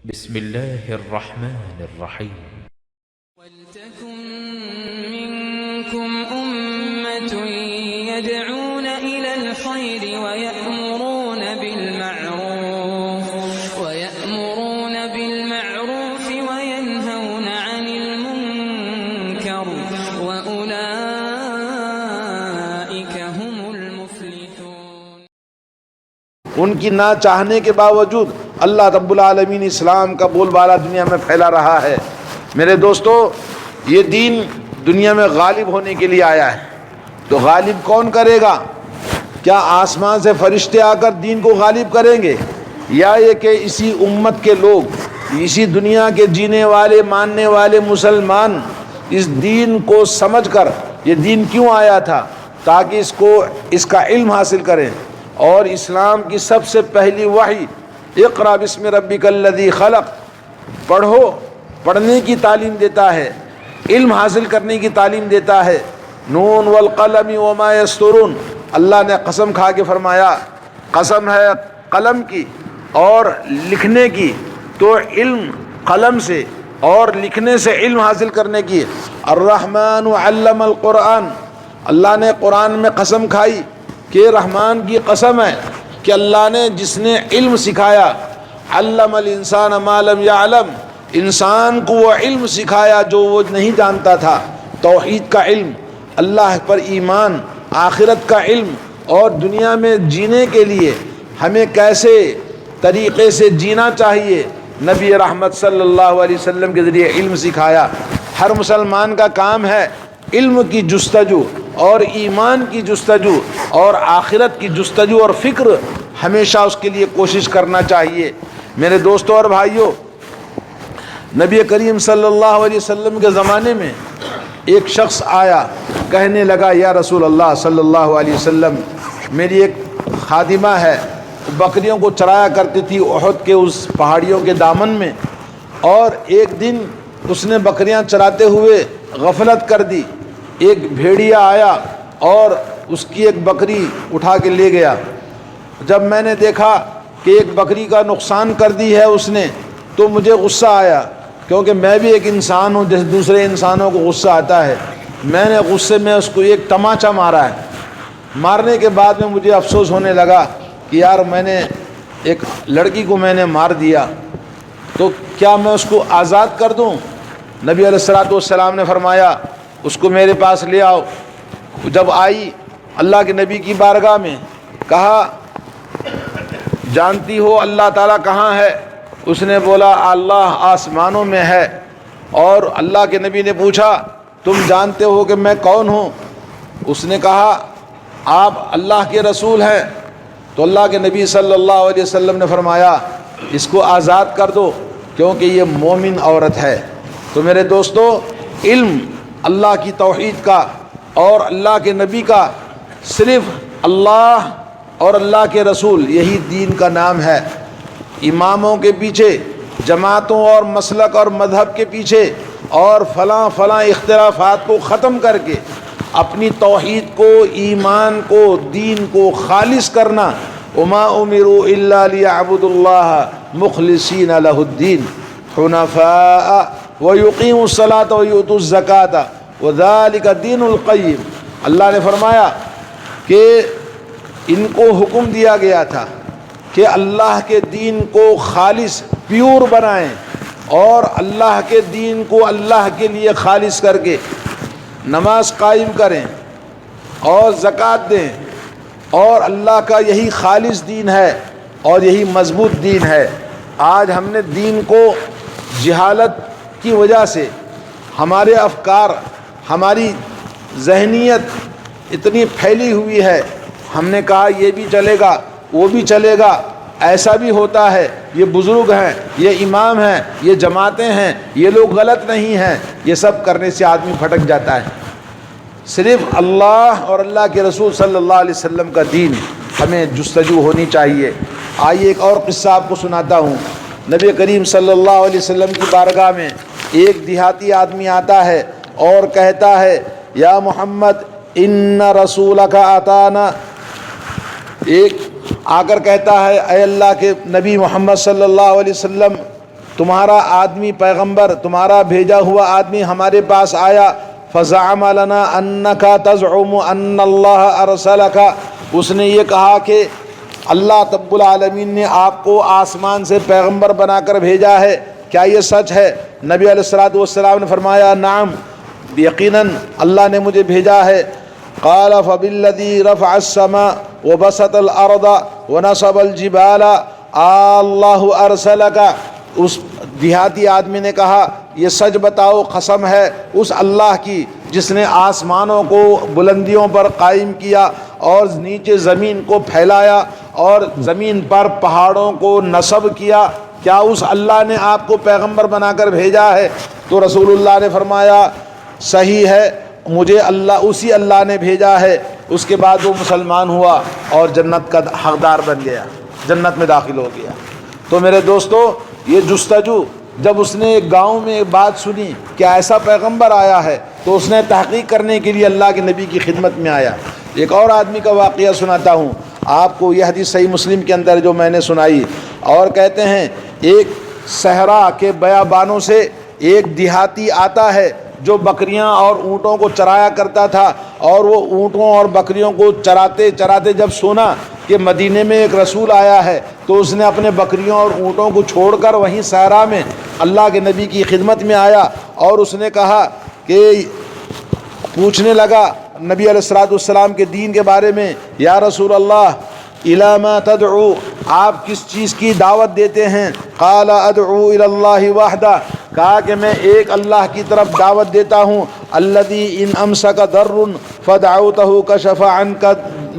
بسم الله الرحمن الرحيم. ولتكن منكم أمة يدعون إلى الخير ويأمرون بالمعروف وينهون عن المنكر وأولئك هم المفلحون. ان کی نہ چاہنے کے باوجود اللہ رب العالمین اسلام کا بول بالا دنیا میں پھیلا رہا ہے. میرے دوستو، یہ دین دنیا میں غالب ہونے کے لیے آیا ہے. تو غالب کون کرے گا؟ کیا آسمان سے فرشتے آ کر دین کو غالب کریں گے، یا یہ کہ اسی امت کے لوگ، اسی دنیا کے جینے والے ماننے والے مسلمان اس دین کو سمجھ کر، یہ دین کیوں آیا تھا تاکہ اس کا علم حاصل کریں. اور اسلام کی سب سے پہلی وحی اقرأ بسم ربک الذی خلق، پڑھو، پڑھنے کی تعلیم دیتا ہے، علم حاصل کرنے کی تعلیم دیتا ہے. نون والقلم وما یسطرون، اللہ نے قسم کھا کے فرمایا، قسم ہے قلم کی اور لکھنے کی. تو علم قلم سے اور لکھنے سے علم حاصل کرنے کی. الرحمن علم القرآن، اللہ نے قرآن میں قسم کھائی کہ رحمان کی قسم ہے کہ اللہ نے جس نے علم سکھایا، علم الانسان ما لم یعلم، انسان کو وہ علم سکھایا جو وہ نہیں جانتا تھا. توحید کا علم، اللہ پر ایمان، آخرت کا علم، اور دنیا میں جینے کے لیے ہمیں کیسے طریقے سے جینا چاہیے، نبی رحمت صلی اللہ علیہ وسلم کے ذریعے علم سکھایا. ہر مسلمان کا کام ہے علم کی جستجو اور ایمان کی جستجو اور آخرت کی جستجو اور فکر ہمیشہ اس کے لیے کوشش کرنا چاہیے. میرے دوستوں اور بھائیوں، نبی کریم صلی اللہ علیہ وسلم کے زمانے میں ایک شخص آیا، کہنے لگا یا رسول اللہ صلی اللہ علیہ وسلم، میری ایک خادمہ ہے، بکریوں کو چرایا کرتی تھی احد کے اس پہاڑیوں کے دامن میں، اور ایک دن اس نے بکریاں چراتے ہوئے غفلت کر دی. ایک بھیڑیا آیا اور اس کی ایک بکری اٹھا کے لے گیا. جب میں نے دیکھا کہ ایک بکری کا نقصان کر دی ہے اس نے، تو مجھے غصہ آیا، کیونکہ میں بھی ایک انسان ہوں جیسے دوسرے انسانوں کو غصہ آتا ہے. میں نے غصے میں اس کو ایک تماچا مارا ہے. مارنے کے بعد میں مجھے افسوس ہونے لگا کہ یار میں نے ایک لڑکی کو میں نے مار دیا، تو کیا میں اس کو آزاد کر دوں؟ نبی علیہ الصلوۃ والسلام نے فرمایا اس کو میرے پاس لے آؤ. جب آئی اللہ کے نبی کی بارگاہ میں، کہا جانتی ہو اللہ تعالیٰ کہاں ہے؟ اس نے بولا اللہ آسمانوں میں ہے. اور اللہ کے نبی نے پوچھا تم جانتے ہو کہ میں کون ہوں؟ اس نے کہا آپ اللہ کے رسول ہیں. تو اللہ کے نبی صلی اللہ علیہ وسلم نے فرمایا اس کو آزاد کر دو کیونکہ یہ مومن عورت ہے. تو میرے دوستو، علم اللہ کی توحید کا اور اللہ کے نبی کا، صرف اللہ اور اللہ کے رسول، یہی دین کا نام ہے. اماموں کے پیچھے، جماعتوں اور مسلک اور مذہب کے پیچھے اور فلاں اختلافات کو ختم کر کے اپنی توحید کو، ایمان کو، دین کو خالص کرنا. وما امروا الا ليعبدوا الله مخلصين له الدين حنفاء ويقيموا الصلاة ويؤتوا الزكاة وذلك الدين القيم. اللہ نے فرمایا کہ ان کو حکم دیا گیا تھا کہ اللہ کے دین کو خالص پیور بنائیں اور اللہ کے دین کو اللہ کے لیے خالص کر کے نماز قائم کریں اور زکوٰۃ دیں. اور اللہ کا یہی خالص دین ہے اور یہی مضبوط دین ہے. آج ہم نے دین کو جہالت کی وجہ سے، ہمارے افکار، ہماری ذہنیت اتنی پھیلی ہوئی ہے، ہم نے کہا یہ بھی چلے گا، وہ بھی چلے گا، ایسا بھی ہوتا ہے، یہ بزرگ ہیں، یہ امام ہیں، یہ جماعتیں ہیں، یہ لوگ غلط نہیں ہیں. یہ سب کرنے سے آدمی بھٹک جاتا ہے. صرف اللہ اور اللہ کے رسول صلی اللہ علیہ وسلم کا دین ہمیں جستجو ہونی چاہیے. آئیے ایک اور قصہ آپ کو سناتا ہوں. نبی کریم صلی اللہ علیہ وسلم کی بارگاہ میں ایک دیہاتی آدمی آتا ہے اور کہتا ہے یا محمد ان رسولک آتانا. ایک آ کر کہتا ہے اے اللہ کے نبی محمد صلی اللہ علیہ وسلم، تمہارا آدمی پیغمبر تمہارا بھیجا ہوا آدمی ہمارے پاس آیا، فزعم لنا انک تزعم ان اللہ ارسلک، اس نے یہ کہا کہ اللہ رب العالمین نے آپ کو آسمان سے پیغمبر بنا کر بھیجا ہے، کیا یہ سچ ہے؟ نبی علیہ الصلوۃ والسلام نے فرمایا نعم، یقیناً اللہ نے مجھے بھیجا ہے۔ قال فبالذی رفع السماء وبسط الارض ونصب الجبال اللہ ارسلک، اس دیہاتی آدمی نے کہا یہ سچ بتاؤ، قسم ہے اس اللہ کی جس نے آسمانوں کو بلندیوں پر قائم کیا اور نیچے زمین کو پھیلایا اور زمین پر پہاڑوں کو نصب کیا، کیا اس اللہ نے آپ کو پیغمبر بنا کر بھیجا ہے؟ تو رسول اللہ نے فرمایا صحیح ہے، مجھے اسی اللہ نے بھیجا ہے۔ اس کے بعد وہ مسلمان ہوا اور جنت کا حقدار بن گیا، جنت میں داخل ہو گیا۔ تو میرے دوستو، یہ جستجو جب اس نے ایک گاؤں میں ایک بات سنی کہ ایسا پیغمبر آیا ہے تو اس نے تحقیق کرنے کے لیے اللہ کے نبی کی خدمت میں آیا۔ ایک اور آدمی کا واقعہ سناتا ہوں آپ کو، یہ حدیث صحیح مسلم کے اندر جو میں نے سنائی، اور کہتے ہیں ایک صحرا کے بیابانوں سے ایک دیہاتی آتا ہے جو بکریاں اور اونٹوں کو چرایا کرتا تھا، اور وہ اونٹوں اور بکریوں کو چراتے چراتے جب سنا کہ مدینے میں ایک رسول آیا ہے تو اس نے اپنے بکریوں اور اونٹوں کو چھوڑ کر وہیں صحرا میں اللہ کے نبی کی خدمت میں آیا، اور اس نے کہا کہ پوچھنے لگا نبی علیہ الصلوۃ والسلام کے دین کے بارے میں، یا رسول اللہ الی ما تدعو، آپ کس چیز کی دعوت دیتے ہیں؟ قال ادعو الی اللہ وحدہ، کہا کہ میں ایک اللہ کی طرف دعوت دیتا ہوں، الذی ان امسک ضر فدعوتہ کشف عنک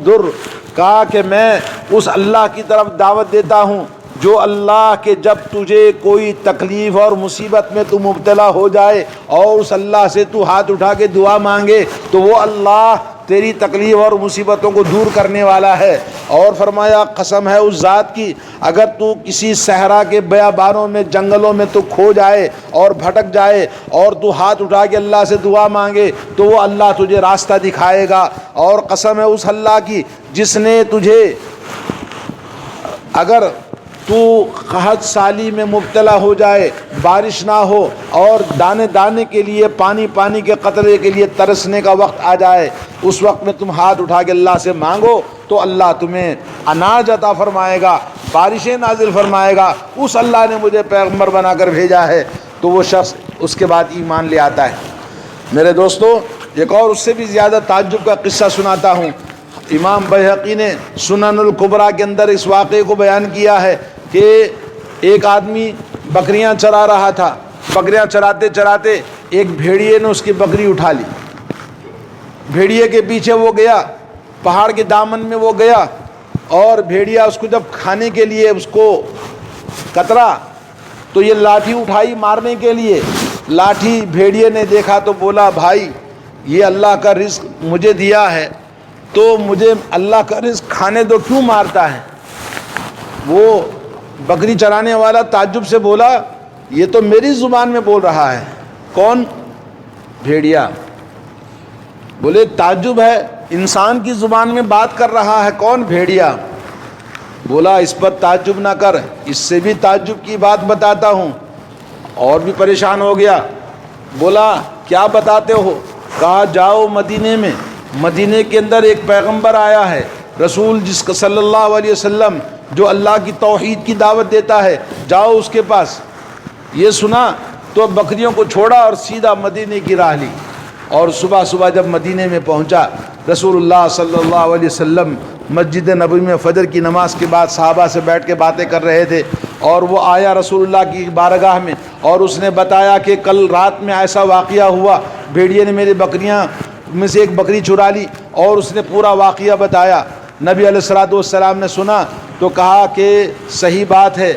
ضر، کہا کہ میں اس اللہ کی طرف دعوت دیتا ہوں جو اللہ کے جب تجھے کوئی تکلیف اور مصیبت میں تو مبتلا ہو جائے اور اس اللہ سے تو ہاتھ اٹھا کے دعا مانگے تو وہ اللہ تیری تکلیف اور مصیبتوں کو دور کرنے والا ہے۔ اور فرمایا قسم ہے اس ذات کی، اگر تو کسی صحرا کے بیابانوں میں جنگلوں میں تو کھو جائے اور بھٹک جائے اور تو ہاتھ اٹھا کے اللہ سے دعا مانگے تو وہ اللہ تجھے راستہ دکھائے گا۔ اور قسم ہے اس اللہ کی جس نے تجھے، اگر تو قحط سالی میں مبتلا ہو جائے، بارش نہ ہو اور دانے دانے کے لیے پانی کے قطرے کے لیے ترسنے کا وقت آ جائے، اس وقت میں تم ہاتھ اٹھا کے اللہ سے مانگو تو اللہ تمہیں اناج عطا فرمائے گا، بارشیں نازل فرمائے گا۔ اس اللہ نے مجھے پیغمبر بنا کر بھیجا ہے، تو وہ شخص اس کے بعد ایمان لے آتا ہے۔ میرے دوستو، ایک اور اس سے بھی زیادہ تعجب کا قصہ سناتا ہوں۔ امام بیہقی نے سنن الکبریٰ کے اندر اس واقعے کو بیان کیا ہے کہ ایک آدمی بکریاں چرا رہا تھا، بکریاں چراتے چراتے ایک بھیڑیے نے اس کی بکری اٹھا لی، بھیڑیے کے پیچھے وہ گیا، پہاڑ کے دامن میں وہ گیا، اور بھیڑیا اس کو جب کھانے کے لیے اس کو کترا تو یہ لاٹھی اٹھائی مارنے کے لیے، لاٹھی بھیڑیے نے دیکھا تو بولا بھائی یہ اللہ کا رزق مجھے دیا ہے تو مجھے اللہ کا رزق کھانے دو، کیوں مارتا ہے؟ وہ بکری چرانے والا تعجب سے بولا یہ تو میری زبان میں بول رہا ہے۔ کون؟ بھیڑیا۔ بولے تعجب ہے، انسان کی زبان میں بات کر رہا ہے، کون؟ بھیڑیا۔ بولا اس پر تعجب نہ کر، اس سے بھی تعجب کی بات بتاتا ہوں۔ اور بھی پریشان ہو گیا، بولا کیا بتاتے ہو؟ کہا جاؤ مدینے میں، مدینے کے اندر ایک پیغمبر آیا ہے، رسول جس کا صلی اللہ علیہ وسلم جو اللہ کی توحید کی دعوت دیتا ہے، جاؤ اس کے پاس۔ یہ سنا تو بکریوں کو چھوڑا اور سیدھا مدینے کی راہ لی، اور صبح صبح جب مدینے میں پہنچا، رسول اللہ صلی اللہ علیہ وسلم مسجد نبوی میں فجر کی نماز کے بعد صحابہ سے بیٹھ کے باتیں کر رہے تھے، اور وہ آیا رسول اللہ کی بارگاہ میں اور اس نے بتایا کہ کل رات میں ایسا واقعہ ہوا، بھیڑیے نے میری بکریاں میں سے ایک بکری چرا لی، اور اس نے پورا واقعہ بتایا۔ نبی علیہ الصلوۃ والسلام نے سنا تو کہا کہ صحیح بات ہے،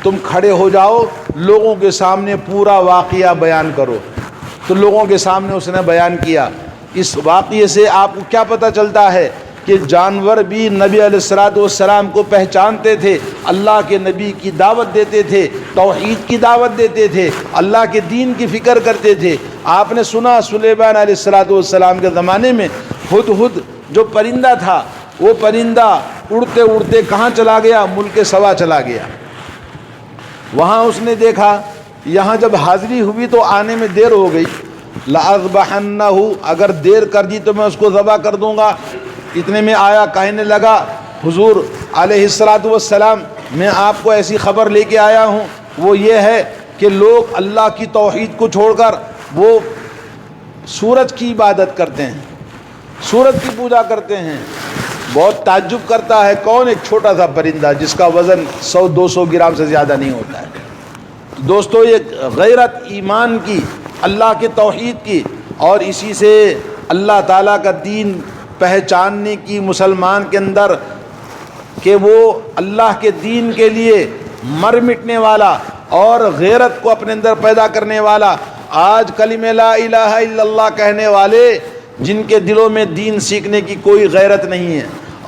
تم کھڑے ہو جاؤ، لوگوں کے سامنے پورا واقعہ بیان کرو۔ تو لوگوں کے سامنے اس نے بیان کیا۔ اس واقعے سے آپ کو کیا پتہ چلتا ہے کہ جانور بھی نبی علیہ الصلوۃ والسلام کو پہچانتے تھے، اللہ کے نبی کی دعوت دیتے تھے، توحید کی دعوت دیتے تھے، اللہ کے دین کی فکر کرتے تھے۔ آپ نے سنا سلیمان علیہ الصلوۃ والسلام کے زمانے میں ہدہد جو پرندہ تھا، وہ پرندہ اڑتے اڑتے کہاں چلا گیا؟ ملک سبا چلا گیا۔ وہاں اس نے دیکھا یہاں جب حاضری ہوئی تو آنے میں دیر ہو گئی، لَأَذْبَحَنَّهُ، اگر دیر کر دی تو میں اس کو ذبح کر دوں گا۔ اتنے میں آیا، کہنے لگا حضور علیہ السلام میں آپ کو ایسی خبر لے کے آیا ہوں، وہ یہ ہے کہ لوگ اللہ کی توحید کو چھوڑ کر وہ سورج کی عبادت کرتے ہیں، سورج کی پوجا کرتے ہیں۔ بہت تعجب کرتا ہے، کون ایک چھوٹا سا پرندہ جس کا وزن 100-200 گرام سے زیادہ نہیں ہوتا ہے۔ دوستو یہ غیرت ایمان کی، اللہ کے توحید کی، اور اسی سے اللہ تعالیٰ کا دین پہچاننے کی مسلمان کے اندر کہ وہ اللہ کے دین کے لیے مر مٹنے والا اور غیرت کو اپنے اندر پیدا کرنے والا۔ آج کلمہ لا الہ الا اللہ کہنے والے جن کے دلوں میں دین سیکھنے کی کوئی غیرت نہیں ہے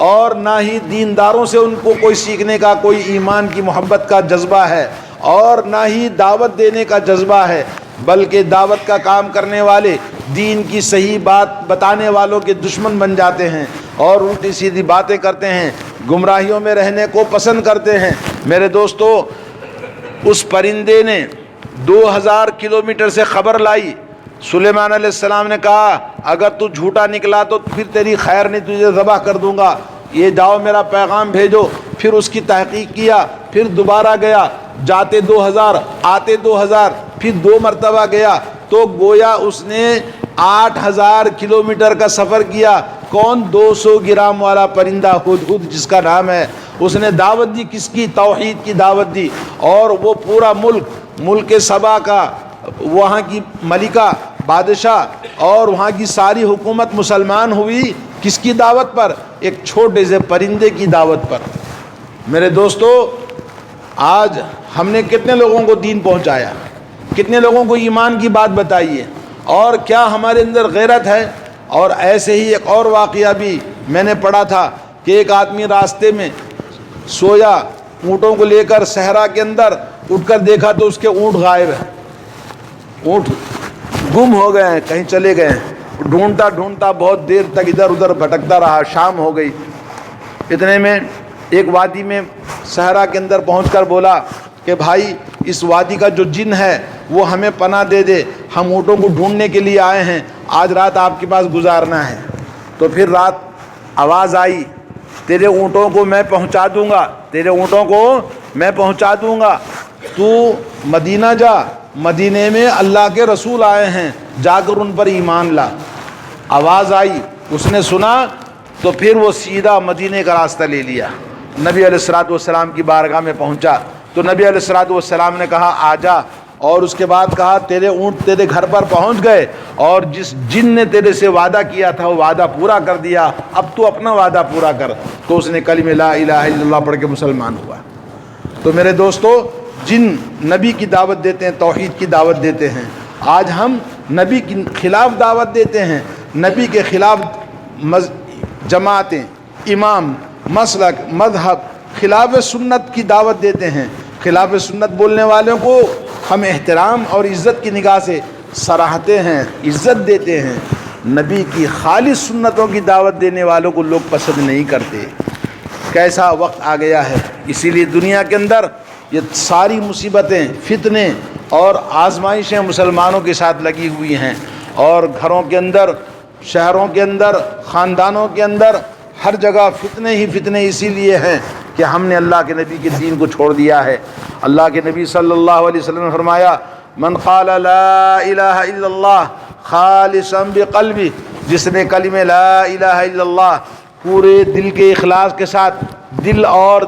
اور نہ ہی دینداروں سے ان کو کوئی سیکھنے کا، کوئی ایمان کی محبت کا جذبہ ہے اور نہ ہی دعوت دینے کا جذبہ ہے، بلکہ دعوت کا کام کرنے والے دین کی صحیح بات بتانے والوں کے دشمن بن جاتے ہیں اور الٹی سیدھی باتیں کرتے ہیں، گمراہیوں میں رہنے کو پسند کرتے ہیں۔ میرے دوستو، اس پرندے نے 2000 کلومیٹر سے خبر لائی۔ سلیمان علیہ السلام نے کہا اگر تو جھوٹا نکلا تو پھر تیری خیر نہیں، تجھے ذبح کر دوں گا، یہ جاؤ میرا پیغام بھیجو۔ پھر اس کی تحقیق کیا، پھر دوبارہ گیا، جاتے 2000 آتے 2000، پھر 2 مرتبہ گیا تو گویا اس نے 8000 کلومیٹر کا سفر کیا۔ کون؟ 200 گرام والا پرندہ ہدہد جس کا نام ہے۔ اس نے دعوت دی، کس کی؟ توحید کی دعوت دی، اور وہ پورا ملک سبا کا، وہاں کی ملکہ بادشاہ اور وہاں کی ساری حکومت مسلمان ہوئی، کس کی دعوت پر؟ ایک چھوٹے سے پرندے کی دعوت پر۔ میرے دوستو، آج ہم نے کتنے لوگوں کو دین پہنچایا، کتنے لوگوں کو ایمان کی بات بتائی ہے، اور کیا ہمارے اندر غیرت ہے؟ اور ایسے ہی ایک اور واقعہ بھی میں نے پڑھا تھا کہ ایک آدمی راستے میں سویا، اونٹوں کو لے کر صحرا کے اندر اٹھ کر دیکھا تو اس کے اونٹ غائب ہیں، اونٹ گم ہو گئے ہیں، کہیں چلے گئے ہیں۔ ڈھونڈتا ڈھونڈتا بہت دیر تک ادھر ادھر بھٹکتا رہا، شام ہو گئی۔ اتنے میں ایک وادی میں صحرا کے اندر پہنچ کر بولا کہ بھائی اس وادی کا جو جن ہے وہ ہمیں پناہ دے دے، ہم اونٹوں کو ڈھونڈنے کے لیے آئے ہیں، آج رات آپ کے پاس گزارنا ہے۔ تو پھر رات آواز آئی، تیرے اونٹوں کو میں پہنچا دوں گا، تیرے اونٹوں کو میں پہنچا دوں گا، تو مدینہ جا، مدینے میں اللہ کے رسول آئے ہیں، جا کر ان پر ایمان لا۔ آواز آئی، اس نے سنا تو پھر وہ سیدھا مدینے کا راستہ لے لیا، نبی علیہ السلام کی بارگاہ میں پہنچا تو نبی علیہ السلام نے کہا آ جا، اور اس کے بعد کہا تیرے اونٹ تیرے گھر پر پہنچ گئے، اور جس جن نے تیرے سے وعدہ کیا تھا وہ وعدہ پورا کر دیا، اب تو اپنا وعدہ پورا کر۔ تو اس نے کلمہ لا الہ الا اللہ پڑھ کے مسلمان ہوا۔ تو میرے دوستو، جن نبی کی دعوت دیتے ہیں، توحید کی دعوت دیتے ہیں، آج ہم نبی کے خلاف دعوت دیتے ہیں، نبی کے خلاف جماعتیں، امام، مسلک، مذہب، خلاف سنت کی دعوت دیتے ہیں۔ خلاف سنت بولنے والوں کو ہم احترام اور عزت کی نگاہ سے سراہتے ہیں، عزت دیتے ہیں۔ نبی کی خالص سنتوں کی دعوت دینے والوں کو لوگ پسند نہیں کرتے۔ کیسا وقت آ گیا ہے! اسی لیے دنیا کے اندر یہ ساری مصیبتیں، فتنے اور آزمائشیں مسلمانوں کے ساتھ لگی ہوئی ہیں، اور گھروں کے اندر، شہروں کے اندر، خاندانوں کے اندر ہر جگہ فتنے ہی فتنے اسی لیے ہیں کہ ہم نے اللہ کے نبی کے دین کو چھوڑ دیا ہے۔ اللہ کے نبی صلی اللہ علیہ وسلم نے فرمایا من قال لا الہ الا اللہ خالصا بقلبہ، جس نے کلمہ لا الہ الا اللہ پورے دل کے اخلاص کے ساتھ، دل اور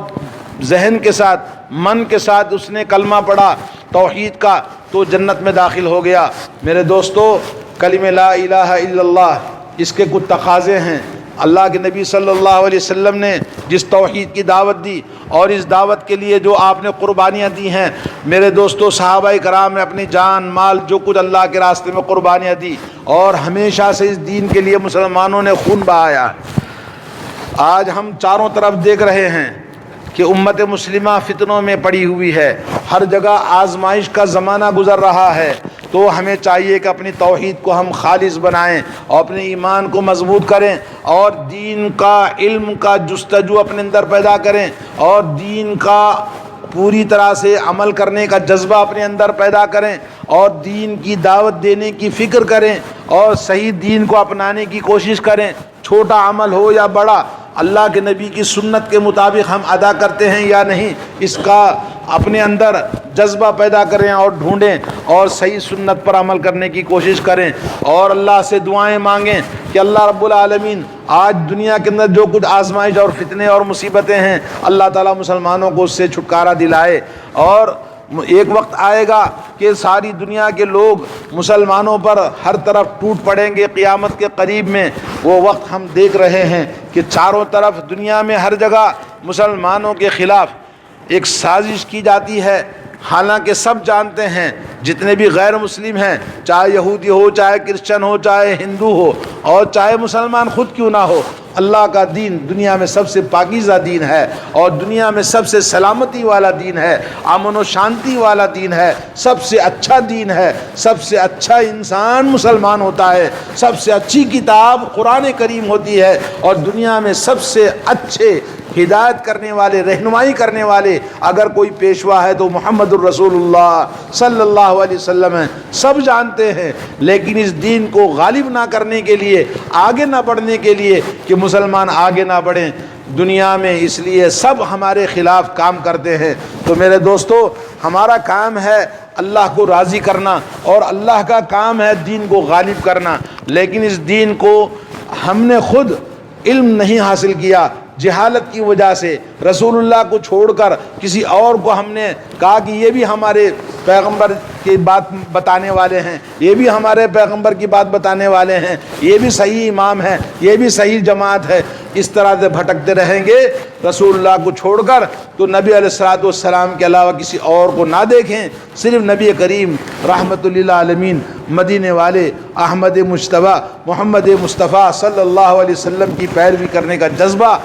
ذہن کے ساتھ، من کے ساتھ اس نے کلمہ پڑھا توحید کا، تو جنت میں داخل ہو گیا۔ میرے دوستو، کلمہ لا الہ الا اللہ اس کے کچھ تقاضے ہیں۔ اللہ کے نبی صلی اللہ علیہ وسلم نے جس توحید کی دعوت دی اور اس دعوت کے لیے جو آپ نے قربانیاں دی ہیں، میرے دوستو، صحابہ کرام نے اپنی جان، مال، جو کچھ اللہ کے راستے میں قربانیاں دی، اور ہمیشہ سے اس دین کے لیے مسلمانوں نے خون بہایا۔ آج ہم چاروں طرف دیکھ رہے ہیں کہ امت مسلمہ فتنوں میں پڑی ہوئی ہے، ہر جگہ آزمائش کا زمانہ گزر رہا ہے۔ تو ہمیں چاہیے کہ اپنی توحید کو ہم خالص بنائیں اور اپنے ایمان کو مضبوط کریں، اور دین کا، علم کا جستجو اپنے اندر پیدا کریں، اور دین کا پوری طرح سے عمل کرنے کا جذبہ اپنے اندر پیدا کریں اور دین کی دعوت دینے کی فکر کریں اور صحیح دین کو اپنانے کی کوشش کریں، چھوٹا عمل ہو یا بڑا، اللہ کے نبی کی سنت کے مطابق ہم ادا کرتے ہیں یا نہیں، اس کا اپنے اندر جذبہ پیدا کریں اور ڈھونڈیں اور صحیح سنت پر عمل کرنے کی کوشش کریں اور اللہ سے دعائیں مانگیں کہ اللہ رب العالمین آج دنیا کے اندر جو کچھ آزمائش اور فتنے اور مصیبتیں ہیں، اللہ تعالیٰ مسلمانوں کو اس سے چھٹکارا دلائے۔ اور ایک وقت آئے گا کہ ساری دنیا کے لوگ مسلمانوں پر ہر طرف ٹوٹ پڑیں گے قیامت کے قریب میں۔ وہ وقت ہم دیکھ رہے ہیں کہ چاروں طرف دنیا میں ہر جگہ مسلمانوں کے خلاف ایک سازش کی جاتی ہے، حالانکہ سب جانتے ہیں جتنے بھی غیر مسلم ہیں، چاہے یہودی ہو، چاہے کرسچن ہو، چاہے ہندو ہو اور چاہے مسلمان خود کیوں نہ ہو، اللہ کا دین دنیا میں سب سے پاکیزہ دین ہے اور دنیا میں سب سے سلامتی والا دین ہے، امن و شانتی والا دین ہے، سب سے اچھا دین ہے، سب سے اچھا انسان مسلمان ہوتا ہے، سب سے اچھی کتاب قرآن کریم ہوتی ہے اور دنیا میں سب سے اچھے ہدایت کرنے والے، رہنمائی کرنے والے اگر کوئی پیشوا ہے تو محمد الرسول اللہ صلی اللہ علیہ وسلم ہے۔ سب جانتے ہیں، لیکن اس دین کو غالب نہ کرنے کے لیے، آگے نہ بڑھنے کے لیے کہ مسلمان آگے نہ بڑھیں دنیا میں، اس لیے سب ہمارے خلاف کام کرتے ہیں۔ تو میرے دوستو، ہمارا کام ہے اللہ کو راضی کرنا اور اللہ کا کام ہے دین کو غالب کرنا، لیکن اس دین کو ہم نے خود علم نہیں حاصل کیا، جہالت کی وجہ سے رسول اللہ کو چھوڑ کر کسی اور کو ہم نے کہا کہ یہ بھی ہمارے پیغمبر کی بات بتانے والے ہیں، یہ بھی ہمارے پیغمبر کی بات بتانے والے ہیں، یہ بھی صحیح امام ہے، یہ بھی صحیح جماعت ہے۔ اس طرح سے بھٹکتے رہیں گے رسول اللہ کو چھوڑ کر، تو نبی علیہ الصلوۃ والسلام کے علاوہ کسی اور کو نہ دیکھیں، صرف نبی کریم رحمت للعالمین مدینے والے احمد مجتبیٰ محمد مصطفیٰ صلی اللہ علیہ وسلم کی پیروی کرنے کا جذبہ